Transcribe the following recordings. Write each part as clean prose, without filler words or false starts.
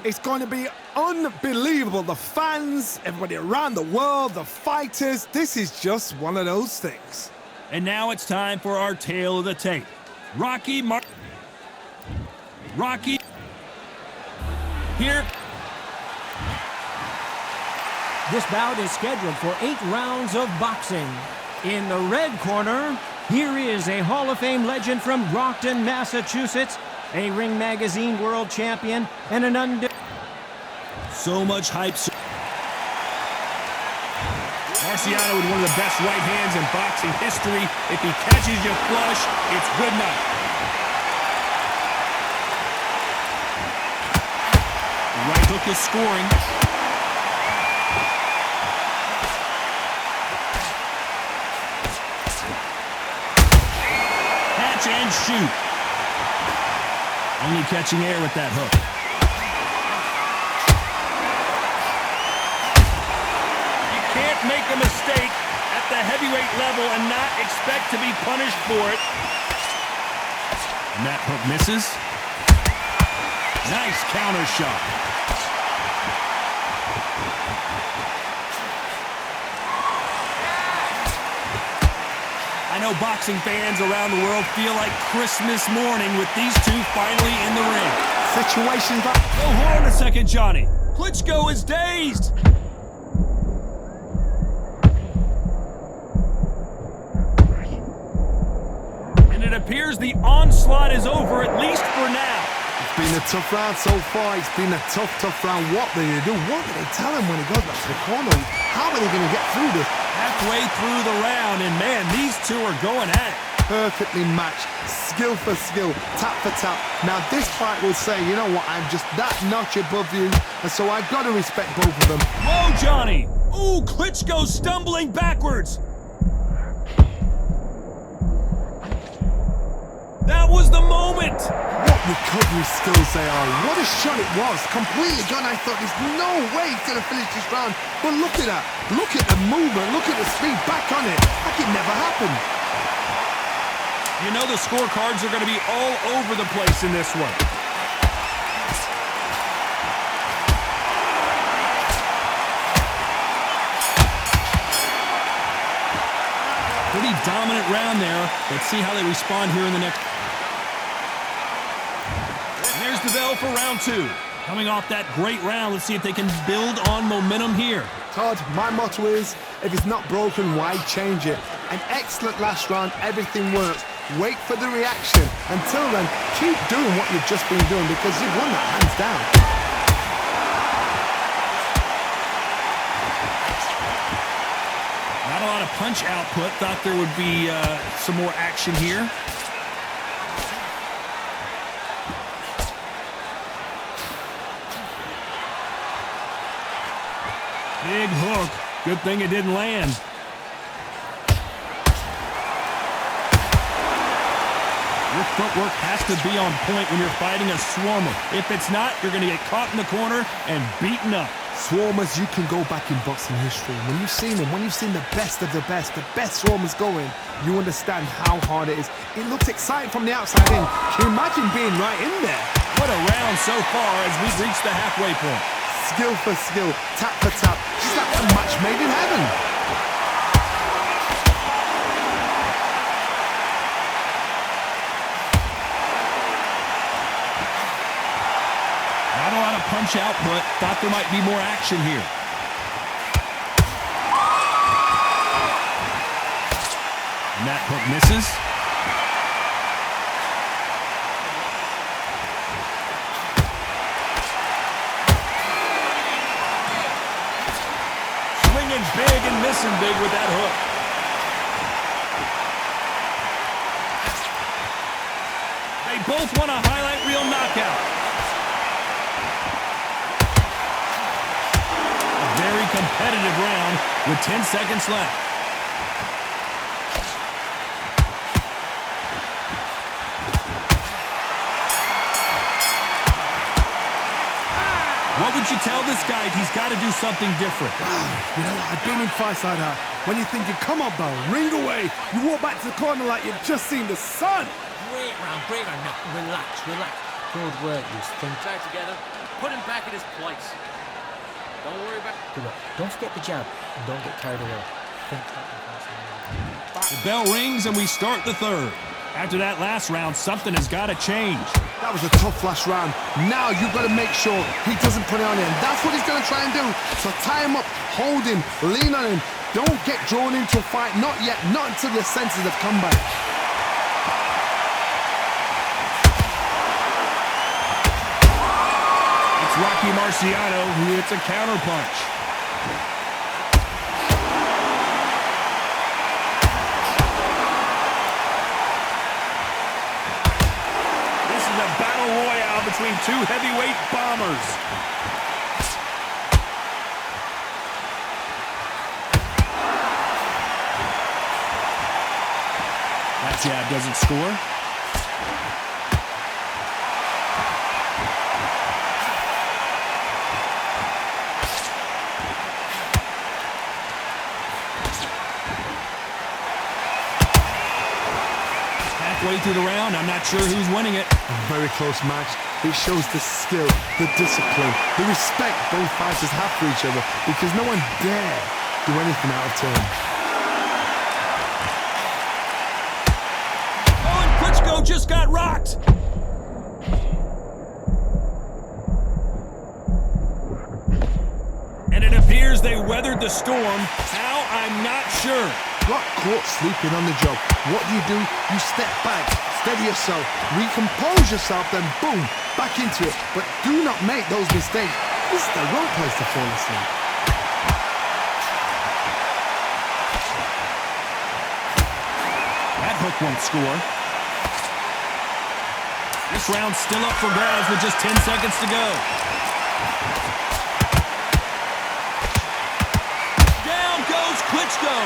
It's going to be unbelievable. The fans, everybody around the world, the fighters. This is just one of those things. And now it's time for our tale of the tape. Rocky. Here. This bout is scheduled for 8 rounds of boxing. In the red corner, here is a Hall of Fame legend from Brockton, Massachusetts, a Ring Magazine world champion, and an So much hype. Marciano with one of the best right hands in boxing history. If he catches you flush, it's good night. The right hook is scoring. Catch and shoot. Only catching air with that hook. You can't make a mistake at the heavyweight level and not expect to be punished for it. And that hook misses. Nice counter shot. I know boxing fans around the world feel like Christmas morning with these two finally in the ring. Situations like... Oh, hold on a second, Johnny. Klitschko is dazed. And it appears the onslaught is over, at least for now. It's been a tough round so far. It's been a tough round. What do they do? What do they tell him when he goes back to the corner? How are they going to get through this? Halfway through the round, and man, these two are going at it. Perfectly matched, skill for skill, tap for tap. Now this fight will say, you know what, I'm just that notch above you, and so I've got to respect both of them. Whoa, Johnny! Ooh, Klitschko stumbling backwards. That was the moment. What recovery skills they are. What a shot it was. Completely gone. I thought there's no way he's going to finish this round. But look at that. Look at the movement. Look at the speed. Back on it. Like it never happened. You know the scorecards are going to be all over the place in this one. Pretty dominant round there. Let's see how they respond here in the next. And there's the bell for round 2. Coming off that great round, let's see if they can build on momentum here. Todd, my motto is, if it's not broken, why change it? An excellent last round. Everything works. Wait for the reaction. Until then, keep doing what you've just been doing because you've won that hands down. Not a lot of punch output. Thought there would be some more action here. Big hook. Good thing it didn't land. Your footwork has to be on point when you're fighting a swarmer. If it's not, you're going to get caught in the corner and beaten up. Swarmers, you can go back in boxing history. When you've seen them, when you've seen the best swarmers going, you understand how hard it is. It looks exciting from the outside in. Can you imagine being right in there? What a round so far as we've reached the halfway point. Skill for skill, tap for tap. Just like a match made in heaven. Not a lot of punch output. Thought there might be more action here. And that hook misses. Swinging big and missing big with that hook. They both want a highlight reel knockout. Very competitive round with 10 seconds left. What would you tell this guy if he's got to do something different? You know, I've been in fights like that. When you're thinking, come on, Bell, ring away. You walk back to the corner like you've just seen the sun. Great round, great round. Now, relax. Good work, you think. Back together. put him back in his place. Don't worry about... Good luck. Don't forget the jab and don't get carried away. Think about The bell rings and we start the third. After that last round, something has got to change. That was a tough last round. Now you've got to make sure he doesn't put it on him. That's what he's going to try and do. So tie him up, hold him, lean on him. Don't get drawn into a fight. Not yet. Not until your senses have come back. It's Rocky Marciano who hits a counterpunch. Battle royale between two heavyweight bombers. That jab doesn't score. Halfway through the round, I'm not sure who's winning it. A very close match. It shows the skill, the discipline, the respect both fighters have for each other because no one dare do anything out of turn. Oh, and Klitschko just got rocked. And it appears they weathered the storm. How? I'm not sure. Got caught sleeping on the job. What do? You step back, steady yourself, recompose yourself, then boom, back into it. But do not make those mistakes. This is the wrong place to fall asleep. That hook won't score. This round's still up for grabs with just 10 seconds to go. Down goes Klitschko.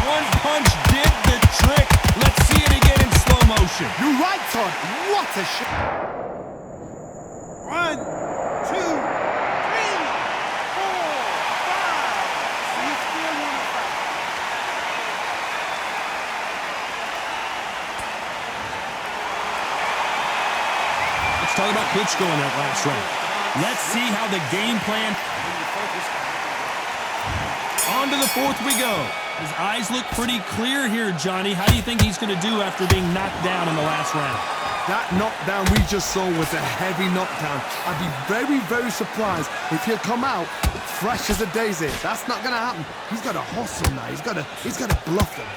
One punch did the trick. Let's see it again in slow motion. You're right, Todd. What a shot. 1, 2, 3, 4, 5. See, you still want to fight. Let's talk about Klitschko in that last round. Let's see how the game plan. On to the fourth we go. His eyes look pretty clear here, Johnny. How do you think he's going to do after being knocked down in the last round? That knockdown we just saw was a heavy knockdown. I'd be very, very surprised if he'll come out fresh as a daisy. That's not going to happen. He's got to hustle now. He's got to bluff them.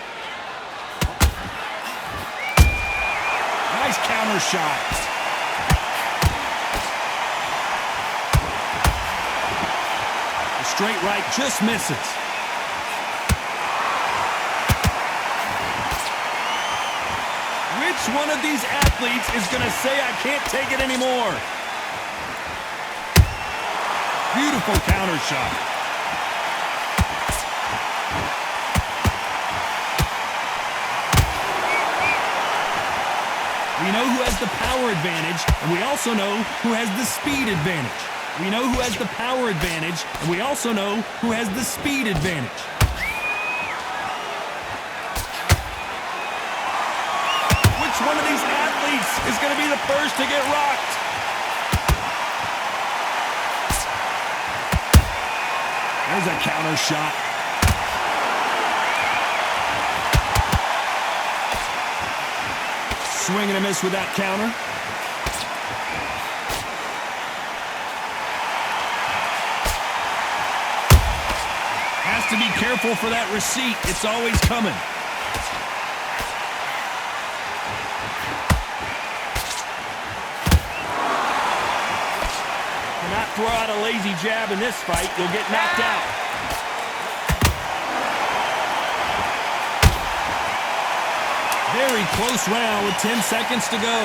Nice counter shot. The straight right just misses. Which one of these athletes is going to say, I can't take it anymore? Beautiful counter shot. We know who has the power advantage, and we also know who has the speed advantage. We know who has the power advantage, and we also know who has the speed advantage. Which one of these athletes is going to be the first to get rocked? There's a counter shot. Swing and a miss with that counter. Has to be careful for that receipt. It's always coming. Cannot throw out a lazy jab in this fight. You'll get knocked out. Very close round with 10 seconds to go.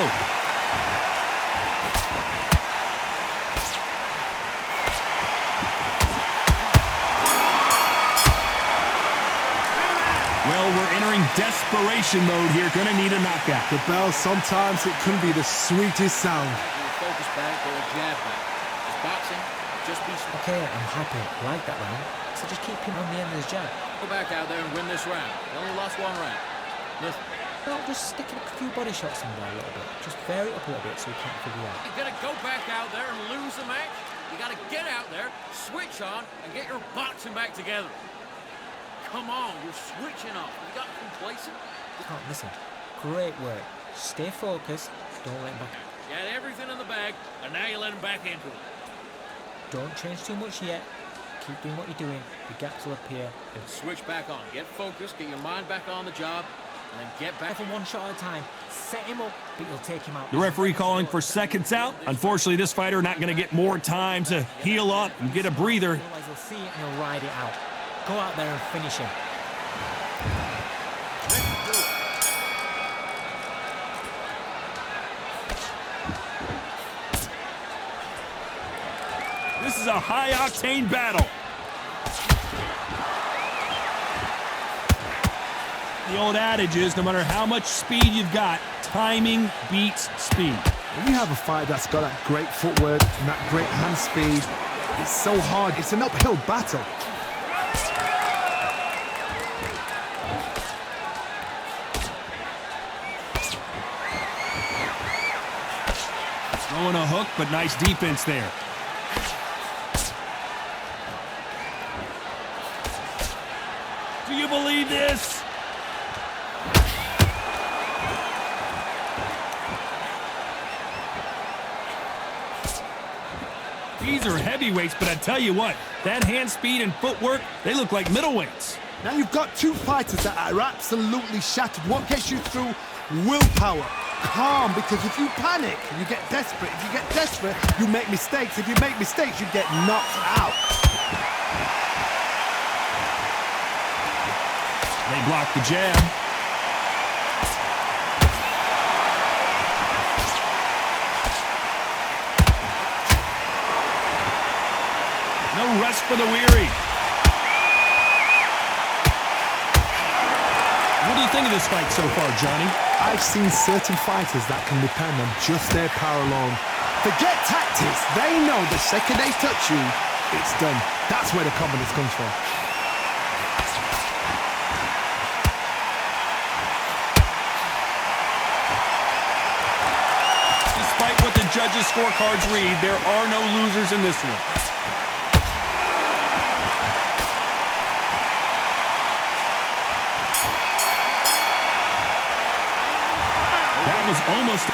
Well, we're entering desperation mode here. Gonna need a knockout. The bell, sometimes it can be the sweetest sound. Focus back or a jab back. It's boxing. Just be smart. Okay, I'm happy. I like that round. So just keep him on the end of his jab. Go back out there and win this round. You only lost one round. Listen, No, just sticking a few body shots in there a little bit. Just vary it up a little bit so you can't figure out. You're gonna go back out there and lose the match. You gotta get out there, switch on, and get your boxing back together. Come on, you're switching off. You got complacent. Oh, listen, great work. Stay focused. Don't let him back. You had everything in the bag, and now you let him back into it. Don't change too much yet. Keep doing what you're doing. The gaps will appear. And switch back on. Get focused, get your mind back on the job, and then get back. For one shot at a time. Set him up, but you'll take him out. The referee calling for seconds out. Unfortunately, this fighter not going to get more time to heal up and get a breather. Otherwise, he'll see it and he'll ride it out. Go out there and finish him. This is a high-octane battle. The old adage is, no matter how much speed you've got, timing beats speed. When you have a fight that's got that great footwork and that great hand speed, it's so hard. It's an uphill battle. Throwing a hook, but nice defense there. Do you believe this? These are heavyweights, but I tell you what, that hand speed and footwork, they look like middleweights. Now you've got two fighters that are absolutely shattered. What gets you through? Willpower. Calm, because if you panic, you get desperate. If you get desperate, you make mistakes. If you make mistakes, you get knocked out. They block the jab. No rest for the weary. What do you think of this fight so far, Johnny? I've seen certain fighters that can depend on just their power alone. Forget tactics. They know the second they touch you, it's done. That's where the confidence comes from. Despite what the judges' scorecards read, there are no losers in this one. That was almost...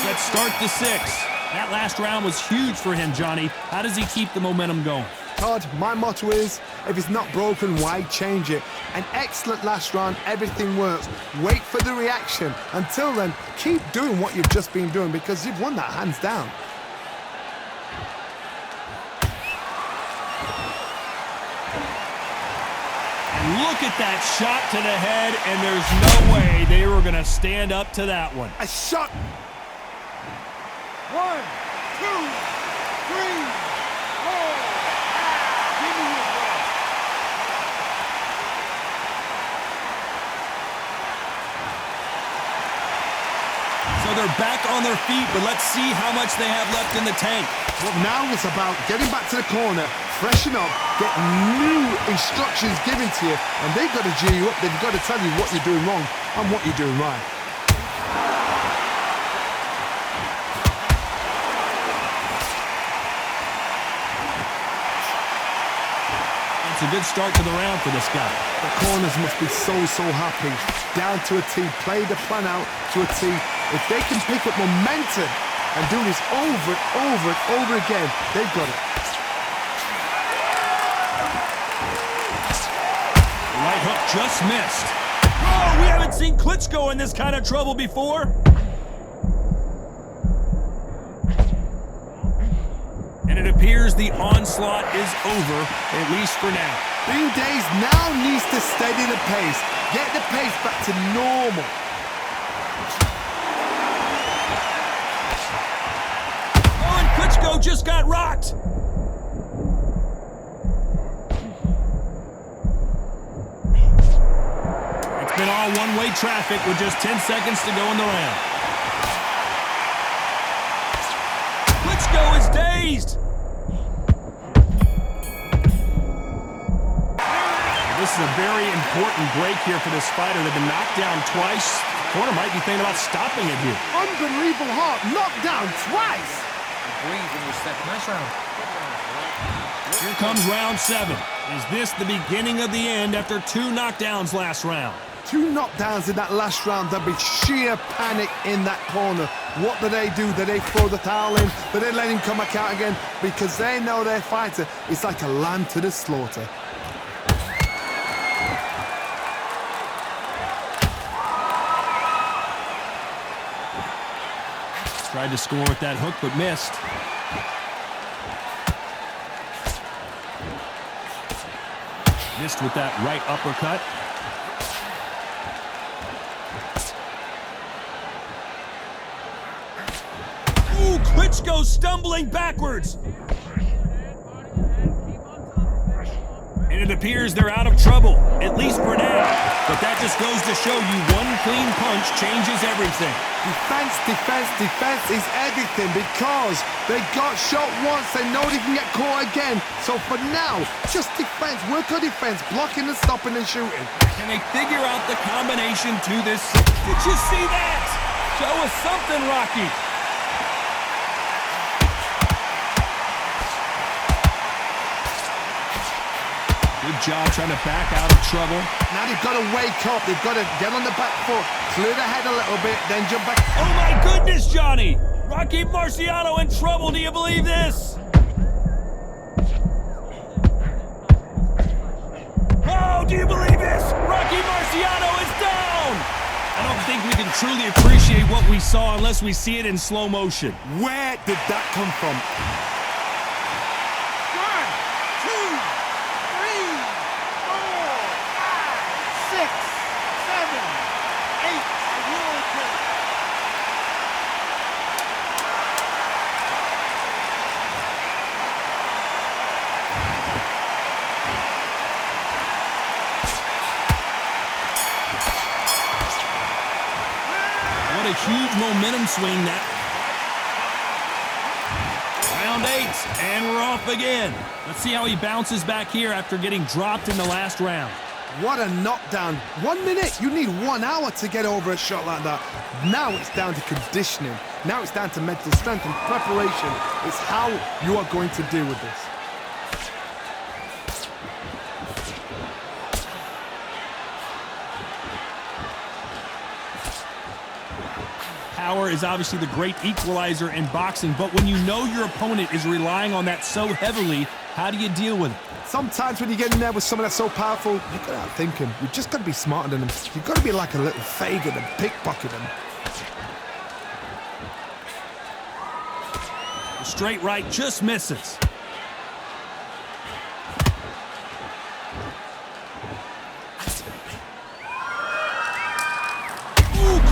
Let's start the sixth. That last round was huge for him, Johnny. How does he keep the momentum going? Todd, my motto is, if it's not broken, why change it? An excellent last round, everything works. Wait for the reaction. Until then, keep doing what you've just been doing because you've won that hands down. Look at that shot to the head, and there's no way they were going to stand up to that one. A shot. 1, 2, 3, 4. Give me your ball. So they're back on their feet, but let's see how much they have left in the tank. Well, now it's about getting back to the corner, freshen up, get new instructions given to you, and they've got to G you up. They've got to tell you what you're doing wrong and what you're doing right. It's a good start to the round for this guy. The corners must be so happy. Down to a T, play the plan out to a T. If they can pick up momentum and do this over and over again, they've got it. Right hook just missed. Oh, we haven't seen Klitschko in this kind of trouble before. And it appears the onslaught is over, at least for now. Bean Days now needs to steady the pace. Get the pace back to normal. Oh, and Klitschko just got rocked. It's been all one-way traffic with just 10 seconds to go in the round. Klitschko is dazed. This is a very important break here for this fighter. They've been knocked down twice. The corner might be thinking about stopping it here. Unbelievable heart, knocked down twice. Breathe in your second. Nice round. Here comes round 7. Is this the beginning of the end after 2 knockdowns last round? 2 knockdowns in that last round. There'll be sheer panic in that corner. What do? Do they throw the towel in? Do they let him come back out again? Because they know their fighter is like a lamb to the slaughter. Tried to score with that hook, but missed. Missed with that right uppercut. Ooh, Klitschko stumbling backwards. And it appears they're out of trouble, at least for now. But that just goes to show you one clean punch changes everything. Defense, defense, defense is everything because they got shot once. They know they can get caught again. So for now, just defense. Work on defense, blocking and stopping and shooting. Can they figure out the combination to this? Did you see that? Show us something, Rocky. Good job trying to back out of trouble. Now they've got to wake up. They've got to get on the back foot, clear the head a little bit, then jump back. Oh my goodness, Johnny! Rocky Marciano in trouble. Do you believe this? Oh, do you believe this? Rocky Marciano is down! I don't think we can truly appreciate what we saw unless we see it in slow motion. Where did that come from? 1, 2, 3, 4, 5, 6, 7, 8. What a huge momentum swing that. Round 8, and we're off again. Let's see how he bounces back here after getting dropped in the last round. What a knockdown. 1 minute, you need 1 hour to get over a shot like that. Now it's down to conditioning. Now it's down to mental strength and preparation. It's how you are going to deal with this. Power is obviously the great equalizer in boxing, but when you know your opponent is relying on that so heavily, how do you deal with it? Sometimes when you get in there with someone that's so powerful, you've got to outthink him. You've just got to be smarter than him. You've got to be like a little Fagin and pickpocket him. The straight right just misses.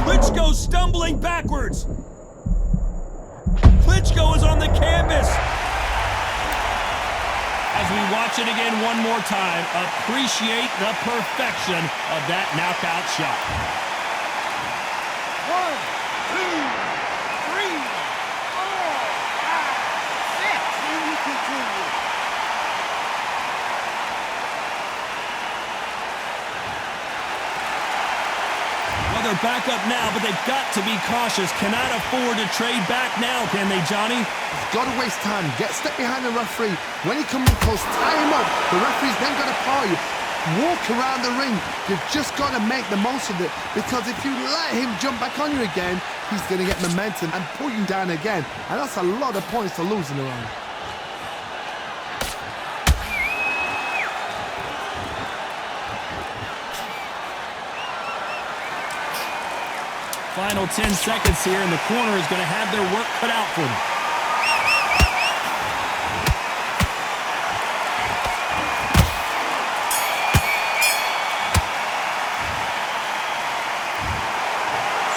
Klitschko stumbling backwards. Klitschko is on the canvas. As we watch it again one more time, appreciate the perfection of that knockout shot. 1, 2, 3, 4, 5, 6. And you continue. Well, they're back up now, but they've got to be cautious. Cannot afford to trade back now, can they, Johnny? Got to waste time. Get step behind the referee. When he comes close, tie him up. The referee's then got to power you. Walk around the ring. You've just got to make the most of it, because if you let him jump back on you again, he's going to get momentum and pull you down again. And that's a lot of points to lose in the round. Final 10 seconds here, and the corner is going to have their work cut out for them.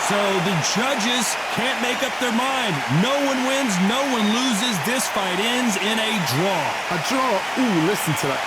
So the judges can't make up their mind. No one wins, no one loses. This fight ends in a draw. A draw? Ooh, listen to that.